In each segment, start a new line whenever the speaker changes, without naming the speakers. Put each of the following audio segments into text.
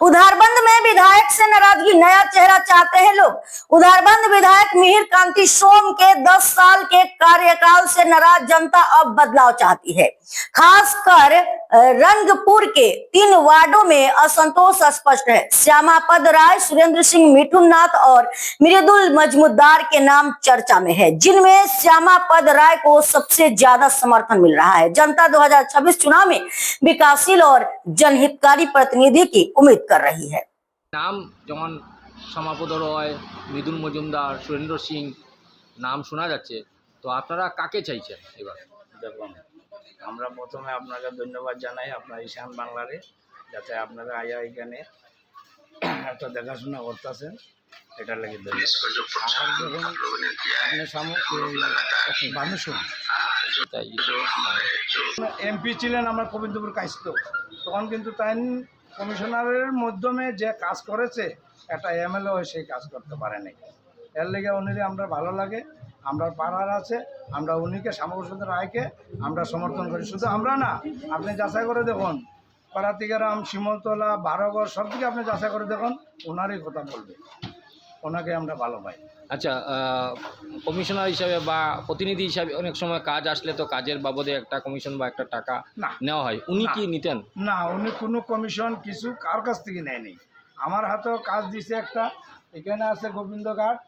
उधारबंद में विधायक से नाराजगी, नया चेहरा चाहते हैं लोग। उधारबंद विधायक मिहिर कांति सोम के 10 साल के कार्यकाल से नाराज जनता अब बदलाव चाहती है। खासकर रंगपुर के 3 वार्डों में असंतोष स्पष्ट है। श्यामापद राय, सुरेंद्र सिंह, मिठुन नाथ और मृदुल मजमुदार के नाम चर्चा में है, जिनमें श्यामापद राय को सबसे ज्यादा समर्थन मिल रहा है। जनता 2026 चुनाव में विकासशील और जनहितकारी प्रतिनिधि की उम्मीद कर रही है।
नाम যেমন শ্যামাপদ রয়, মৃদুল মজুমদার, সুরেন্দ্র সিং নাম শোনা যাচ্ছে, তো আপনারা কাকে চাইছেন এবার?
দেখুন, আমরা প্রথমে আপনাকে ধন্যবাদ জানাই আপনার ঈশান বাংলারে, যাতে আপনারা আয়া এখানে একটা দেখাশোনা করতেছেন, এটা লাগে ধন্যবাদ। আর দেখুন, আপনি মানুষ এমপি ছিলেন আমার গোবিন্দপুর কাইস্ত, তখন কিন্তু তাই কমিশনারের মাধ্যমে যে কাজ করেছে একটা এমএলএ হয়ে সেই কাজ করতে পারে নাই। এর লেগে উনিরে আমরা ভালো লাগে, আমরা পাড়ার আছে, আমরা উনিকে শ্যামাপ্রসাদ রায়কে আমরা সমর্থন করি। শুধু আমরা না, আপনি যাচাই করে দেখুন, পাড়াতিগারাম, শিমলতলা, বারোগড় সব দিকে আপনি যাচাই করে দেখুন, ওনারই কথা বলবে, ওনাকে আমরা ভালো পাই।
আচ্ছা, কমিশনার হিসাবে বা প্রতিনিধি হিসাবে অনেক সময় কাজ আসলে তো কাজের বাবদে একটা কমিশন বা একটা টাকা নেওয়া হয়, উনি কি নিতেন?
না, উনি কোনো কমিশন কিছু কার কাছ থেকে নেয়নি। আমার হাতেও কাজ দিছে একটা, এখানে আছে গোবিন্দঘাট,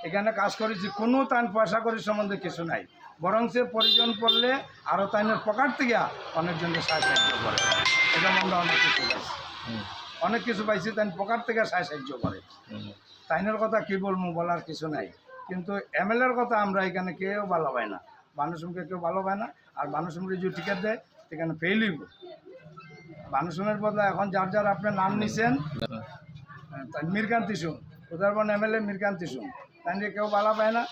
এখানে কাজ করেছি, কোনো তাই পয়সা করি সম্বন্ধে কিছু নাই, বরং সে প্রয়োজন পড়লে আরও তাইনের পকেট থেকে অনেকজনকে সাহায্য করে। এটা আমরা অনেক কিছু পাইছি, অনেক কিছু পাইছি, তাই পকেট থেকে সাহায্য করে। তাইনের কথা কী বলবো, বলার কিছু নাই। কিন্তু এমএলএর কথা আমরা এখানে কেউ ভালো পাই না, মানুষকে কেউ ভালো পায় না। আর মানুষকে যে টিকিট দেয় সেখানে ফেলিব মানুষের বদলা এখন যার যার আপনার নাম নিছেন, মীরকান্তি সোম, উদাহরণ এমএলএ মীরকান্তি সোম, তাই কেউ ভালো পায় না।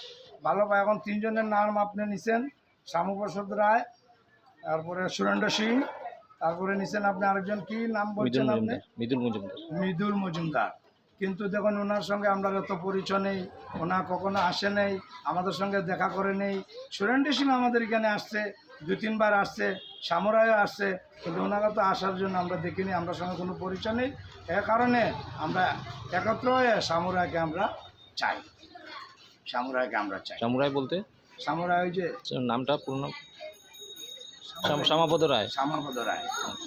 ভালো পায় এখন 3 জনের নাম আপনি নিছেন, শ্যামাপ্রসাদ রায়, তারপরে সুরেন্দ্র সিং, তারপরে নিছেন আপনি আরেকজন কি নাম বলছেন আপনি? মৃদুল মজুমদার। কিন্তু দেখুন, ওনার সঙ্গে আমরা এত পরিচয় নেই, ওনার কখনো আসে নেই, আমাদের সঙ্গে দেখা করে নেই। সুরেন্দ্র সিং আমাদের এখানে আসছে, 2-3 বার আসছে, শ্যামরায়ও আসছে, কিন্তু ওনাকে তো আসার জন্য আমরা দেখিনি, আমরা সঙ্গে কোনো পরিচয় নেই। এ কারণে আমরা একত্র হয়ে শ্যামরায়কে আমরা চাই, শ্যামরায়কে আমরা চাই।
শ্যামরায় বলতে
শ্যামরায় ওই যে
নামটা পূর্ণ শ্যামাপদ রায়,
শ্যামাপদ রায়,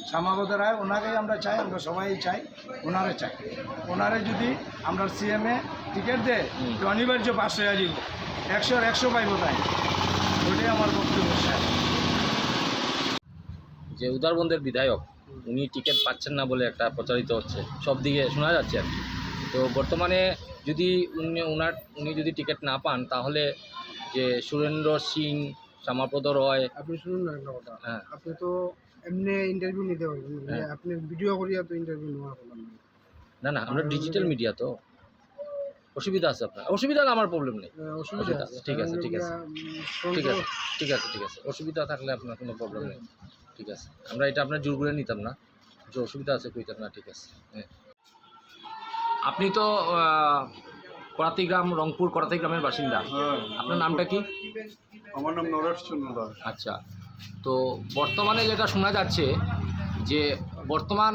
শ্যামাপদ রায়, ওনাকেই আমরা চাই, আমরা সবাই চাই, ওনারে চাই। ওনারে যদি আমরা সিএমএ টিকিট দেয় তো অনিবার্য 500 দিব, 100 পাইব, তাই ওইটাই আমার বক্তব্য।
যে উদারবন্দের বিধায়ক উনি টিকিট পাচ্ছেন না বলে একটা প্রচারিত হচ্ছে, সব দিকে শোনা যাচ্ছে। তো বর্তমানে যদি উনি যদি টিকিট না পান, তাহলে যে সুরেন্দ্র সিং, শ্যামাপদ রয়,
আপনি শুনুন না একটা কথা,
হ্যাঁ,
আপনি তো এমনি ইন্টারভিউ নিতে পারবেন,
হ্যাঁ,
আপনি ভিডিও করিয়া তো ইন্টারভিউ নেওয়া হলো
না না, আমরা ডিজিটাল মিডিয়া, তো অসুবিধা আছে আপনার? অসুবিধা না, আমার প্রবলেম নেই,
অসুবিধা
আছে, ঠিক আছে, ঠিক আছে, ঠিক আছে, ঠিক আছে, ঠিক আছে, অসুবিধা থাকলে আপনার কোনো প্রবলেম নেই, ঠিক আছে, আমরা এটা আপনার জোর করে নিতাম না, যে অসুবিধা আছে কইতাম না, ঠিক আছে। হ্যাঁ, আপনি তো করাতিগ্রাম, রংপুর করাতিগ্রামের বাসিন্দা, আপনার নামটা কি?
আমার নাম নরেশচন্দ্র দাস।
আচ্ছা, তো বর্তমানে যেটা শোনা যাচ্ছে যে বর্তমান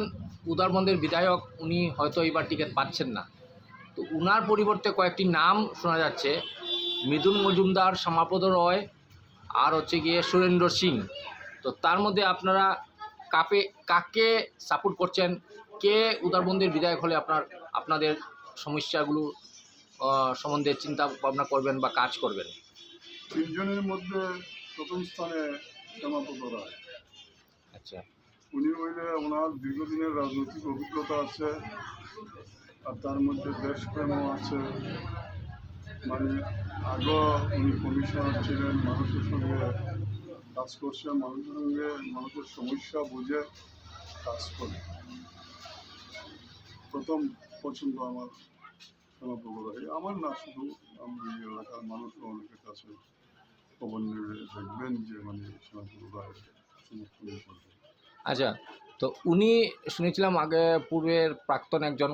উদারবন্দের বিধায়ক উনি হয়তো এবার টিকিট পাচ্ছেন না, তো উনার পরিবর্তে কয়েকটি নাম শোনা যাচ্ছে, মৃদুল মজুমদার, শ্যামাপদ রয় আর হচ্ছে গিয়ে সুরেন্দ্র সিং। তো তার মধ্যে আপনারা কাকে সাপোর্ট করছেন? কে উদারবন্দের বিধায়ক হলে আপনাদের সমস্যাগুলো সম্বন্ধে চিন্তা ভাবনা করবেন বা কাজ করবেন?
3 জনের মধ্যে প্রথম স্থানে শ্যামাপদ রায়।
আচ্ছা,
উনি হইলে ওনার দীর্ঘদিনের রাজনৈতিক অভিজ্ঞতা আছে, আর তার মধ্যে দেশপ্রেমও আছে। মানে আগেও উনি কমিশনার ছিলেন, মানুষের সঙ্গে কাজ করছেন, মানুষের সঙ্গে মানুষের সমস্যা বুঝে কাজ করে। প্রথম পছন্দ আমার শ্যামাপদ রায়। আমার না, শুধু আমি এলাকার মানুষও অনেকের কাছে খবর নেবে, দেখবেন যে মানে শ্যামাপদ রায় সমর্থন করবে।
আচ্ছা, তো উনি শুনেছিলাম আগে পূর্বের প্রাক্তন একজন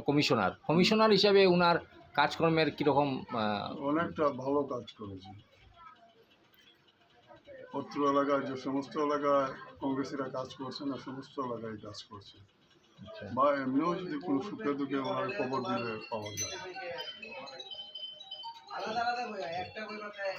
কমিশনার হিসাবে উনার কাজকর্মের কীরকম?
অনেকটা ভালো কাজ করেছে। অত্র এলাকায় যে সমস্ত এলাকায় কংগ্রেসিরা কাজ করছে না, সমস্ত এলাকায় কাজ করছে। বা এমনিও যদি কোনো সুখে দুঃখে ওনার খবর দিলে পাওয়া যায়।